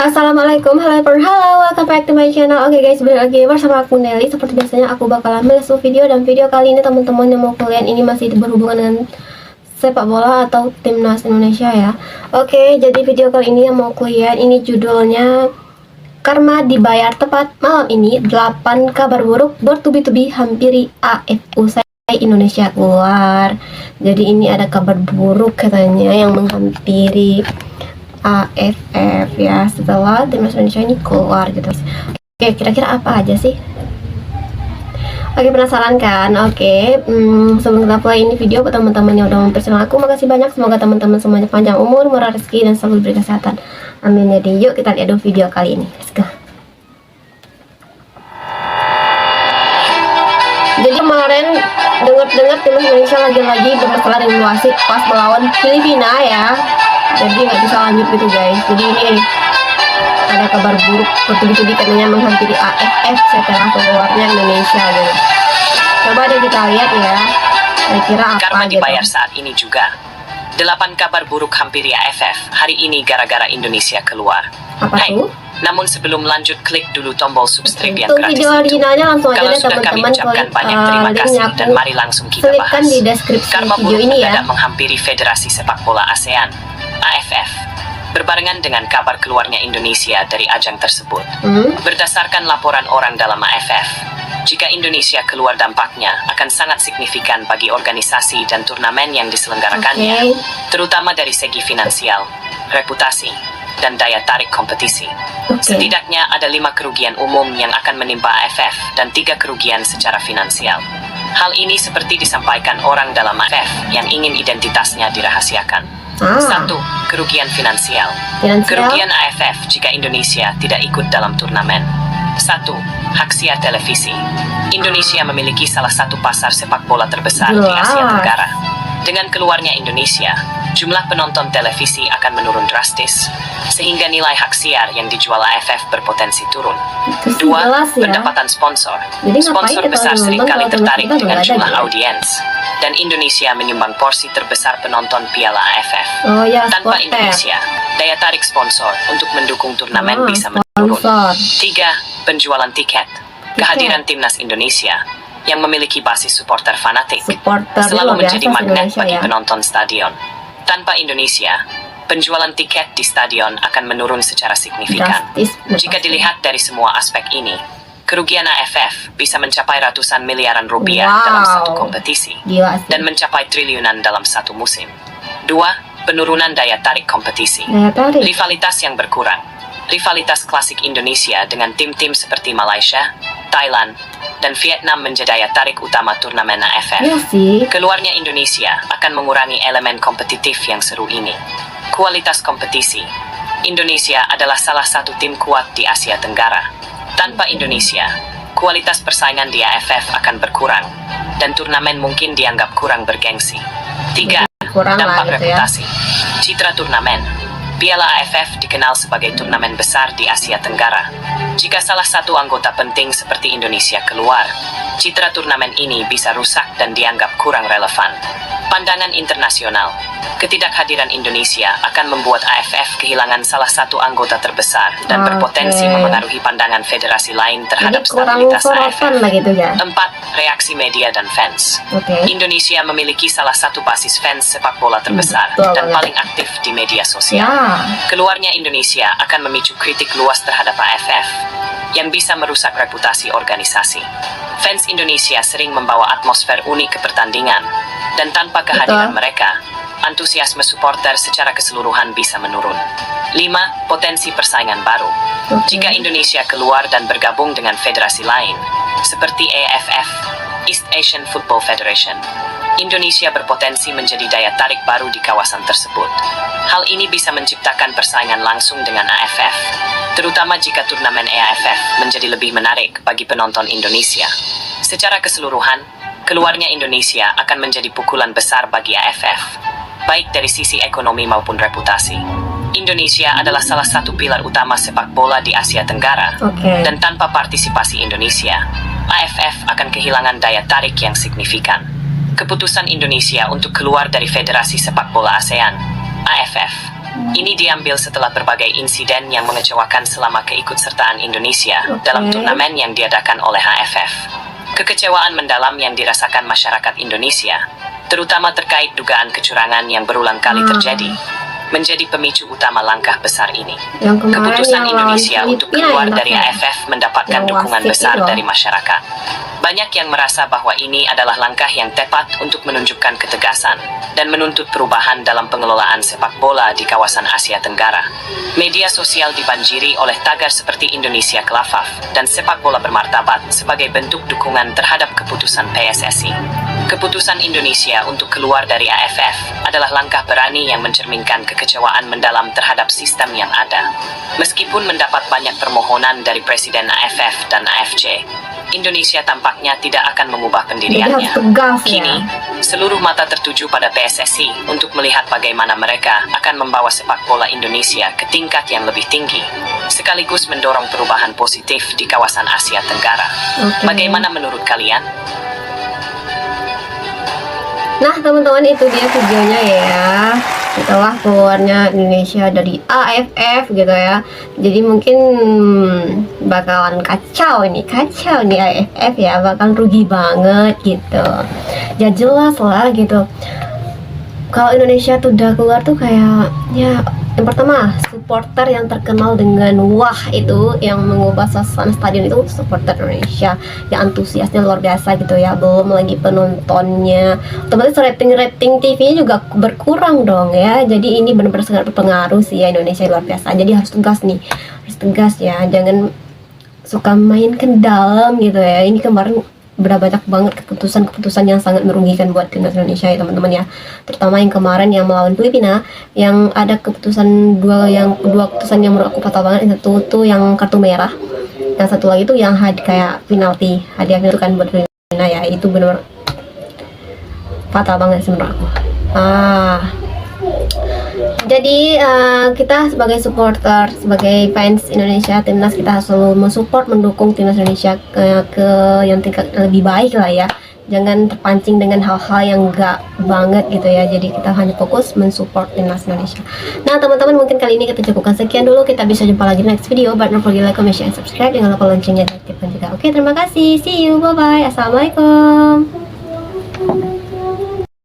Assalamualaikum, halo everyone, halo, welcome back to my channel. Oke guys, balik lagi bersama aku Nelly. Seperti biasanya aku bakal ambil sebuah video, dan video kali ini teman-teman yang mau kuliah ini masih berhubungan dengan sepak bola atau timnas Indonesia ya. Oke, jadi video kali ini yang mau kuliah ini judulnya Karma Dibayar Tepat Malam Ini, 8 kabar buruk bertubi-tubi hampiri AFF usai Indonesia keluar. Jadi ini ada kabar buruk katanya yang menghampiri AFF ya setelah timnas Indonesia ini keluar gitu. Oke, kira-kira apa aja sih? Oke, penasaran kan? Oke, sebelum kita play ini video, buat teman-teman yang udah mempercayai aku, makasih banyak. Semoga teman-teman semuanya panjang umur, murah rezeki, dan selalu diberi kesehatan. Amin ya. Yuk kita lihat dulu video kali ini. Let's go. Jadi kemarin dengar timnas Indonesia lagi-lagi bermasalah dengan wasit pas melawan Filipina ya. Jadi nggak bisa lanjut gitu guys. Jadi ini ada kabar buruk bertubi-tubi katanya menghampiri AFF setelah keluarnya Indonesia gitu. Coba deh kita lihat ya, kira-kira apa Karma gitu. dibayar saat ini juga. 8 kabar buruk hampiri AFF hari ini gara-gara Indonesia keluar. Apa tuh? Namun sebelum lanjut, klik dulu tombol subscribe yang Untuk gratis video itu. originalnya langsung aja Kalau deh sudah kami teman-teman, ucapkan klik banyak terima kasih, linknya dan aku mari langsung kita selipkan bahas. di deskripsi Karma video buruk ini ya. mendadak menghampiri Federasi Sepak Bola ASEAN (AFF) berbarengan dengan kabar keluarnya Indonesia dari ajang tersebut. Berdasarkan laporan orang dalam AFF, jika Indonesia keluar, dampaknya akan sangat signifikan bagi organisasi dan turnamen yang diselenggarakannya, terutama dari segi finansial, reputasi, dan daya tarik kompetisi. Setidaknya ada 5 kerugian umum yang akan menimpa AFF dan 3 kerugian secara finansial. Hal ini seperti disampaikan orang dalam AFF yang ingin identitasnya dirahasiakan. 1. Kerugian finansial. Kerugian AFF jika Indonesia tidak ikut dalam turnamen. 1. Hak siar televisi. Indonesia memiliki salah satu pasar sepak bola terbesar di Asia Tenggara. Dengan keluarnya Indonesia, jumlah penonton televisi akan menurun drastis, sehingga nilai hak siar yang dijual AFF berpotensi turun. 2. Pendapatan sponsor. Sponsor besar seringkali tertarik dengan jumlah audiens, dan Indonesia menyumbang porsi terbesar penonton Piala AFF. Tanpa Indonesia, daya tarik sponsor untuk mendukung turnamen bisa menurun. 3. Penjualan tiket. Kehadiran timnas Indonesia yang memiliki basis supporter fanatik selalu menjadi magnet bagi penonton stadion. Tanpa Indonesia, penjualan tiket di stadion akan menurun secara signifikan. Jika dilihat dari semua aspek ini, kerugian AFF bisa mencapai ratusan miliaran rupiah dalam satu kompetisi dan mencapai triliunan dalam satu musim. 2. Penurunan daya tarik kompetisi. Rivalitas yang berkurang. Rivalitas klasik Indonesia dengan tim-tim seperti Malaysia, Thailand, dan Vietnam menjadi daya tarik utama turnamen AFF. Keluarnya Indonesia akan mengurangi elemen kompetitif yang seru ini. Kualitas kompetisi. Indonesia adalah salah satu tim kuat di Asia Tenggara. Tanpa Indonesia, kualitas persaingan di AFF akan berkurang, dan turnamen mungkin dianggap kurang bergengsi. 3. Dampak reputasi. Citra turnamen. Piala AFF dikenal sebagai turnamen besar di Asia Tenggara. Jika salah satu anggota penting seperti Indonesia keluar, citra turnamen ini bisa rusak dan dianggap kurang relevan. Pandangan internasional. Ketidakhadiran Indonesia akan membuat AFF kehilangan salah satu anggota terbesar dan berpotensi memengaruhi pandangan federasi lain terhadap stabilitas AFF. 4. Reaksi media dan fans. Indonesia memiliki salah satu basis fans sepak bola terbesar dan paling aktif di media sosial. Keluarnya Indonesia akan memicu kritik luas terhadap AFF yang bisa merusak reputasi organisasi. Fans Indonesia sering membawa atmosfer unik ke pertandingan, dan tanpa kehadiran mereka, antusiasme supporter secara keseluruhan bisa menurun. 5. Potensi persaingan baru. Jika Indonesia keluar dan bergabung dengan federasi lain, seperti AFF, East Asian Football Federation, Indonesia berpotensi menjadi daya tarik baru di kawasan tersebut. Hal ini bisa menciptakan persaingan langsung dengan AFF, terutama jika turnamen AFF menjadi lebih menarik bagi penonton Indonesia. Secara keseluruhan, keluarnya Indonesia akan menjadi pukulan besar bagi AFF, baik dari sisi ekonomi maupun reputasi. Indonesia adalah salah satu pilar utama sepak bola di Asia Tenggara, dan tanpa partisipasi Indonesia, AFF akan kehilangan daya tarik yang signifikan. Keputusan Indonesia untuk keluar dari Federasi Sepak Bola ASEAN (AFF) Ini diambil setelah berbagai insiden yang mengecewakan selama keikutsertaan Indonesia dalam turnamen yang diadakan oleh AFF. Kekecewaan mendalam yang dirasakan masyarakat Indonesia, terutama terkait dugaan kecurangan yang berulang kali terjadi, menjadi pemicu utama langkah besar ini. Keputusan Indonesia untuk keluar dari AFF mendapatkan dukungan besar dari masyarakat. Banyak yang merasa bahwa ini adalah langkah yang tepat untuk menunjukkan ketegasan dan menuntut perubahan dalam pengelolaan sepak bola di kawasan Asia Tenggara. Media sosial dibanjiri oleh tagar seperti Indonesia Khilafah dan sepak bola bermartabat sebagai bentuk dukungan terhadap keputusan PSSI. Keputusan Indonesia untuk keluar dari AFF adalah langkah berani yang mencerminkan kekecewaan mendalam terhadap sistem yang ada. Meskipun mendapat banyak permohonan dari Presiden AFF dan AFC, Indonesia tampaknya tidak akan mengubah pendiriannya. Kini, seluruh mata tertuju pada PSSI untuk melihat bagaimana mereka akan membawa sepak bola Indonesia ke tingkat yang lebih tinggi, sekaligus mendorong perubahan positif di kawasan Asia Tenggara. Bagaimana menurut kalian? Nah teman-teman, itu dia videonya ya, setelah keluarnya Indonesia dari AFF gitu ya. Jadi mungkin bakalan kacau nih AFF ya, bakal rugi banget gitu. Ya jelas lah gitu, kalau Indonesia tuh udah keluar tuh kayak ya, yang pertama supporter yang terkenal dengan wah itu yang mengubah suasana stadion itu supporter Indonesia yang antusiasnya luar biasa gitu ya. Belum lagi penontonnya, otomatis rating TV-nya juga berkurang dong ya. Jadi ini benar-benar sangat berpengaruh sih ya, Indonesia luar biasa. Jadi harus tegas nih, harus tegas ya, jangan suka main ke dalam gitu ya. Ini kemarin banyak banget keputusan yang sangat merugikan buat timnas Indonesia ya teman-teman ya, terutama yang kemarin yang melawan Filipina, yang ada dua keputusan yang menurut aku fatal banget. Yang satu tuh yang kartu merah, yang satu lagi tuh yang kayak penalti, hadiah itu kan buat Filipina ya, itu benar fatal banget sih menurut aku. Jadi kita sebagai supporter, sebagai fans Indonesia timnas, kita harus selalu mensupport, mendukung timnas Indonesia ke yang tingkat lebih baik lah ya. Jangan terpancing dengan hal-hal yang enggak banget gitu ya. Jadi kita hanya fokus mensupport timnas Indonesia. Nah teman-teman, mungkin kali ini kita cukupkan sekian dulu. Kita bisa jumpa lagi next video. But don't forget like, comment, share, and subscribe. Jangan lupa loncengnya diaktifkan juga. Oke, terima kasih. See you. Bye bye. Assalamualaikum.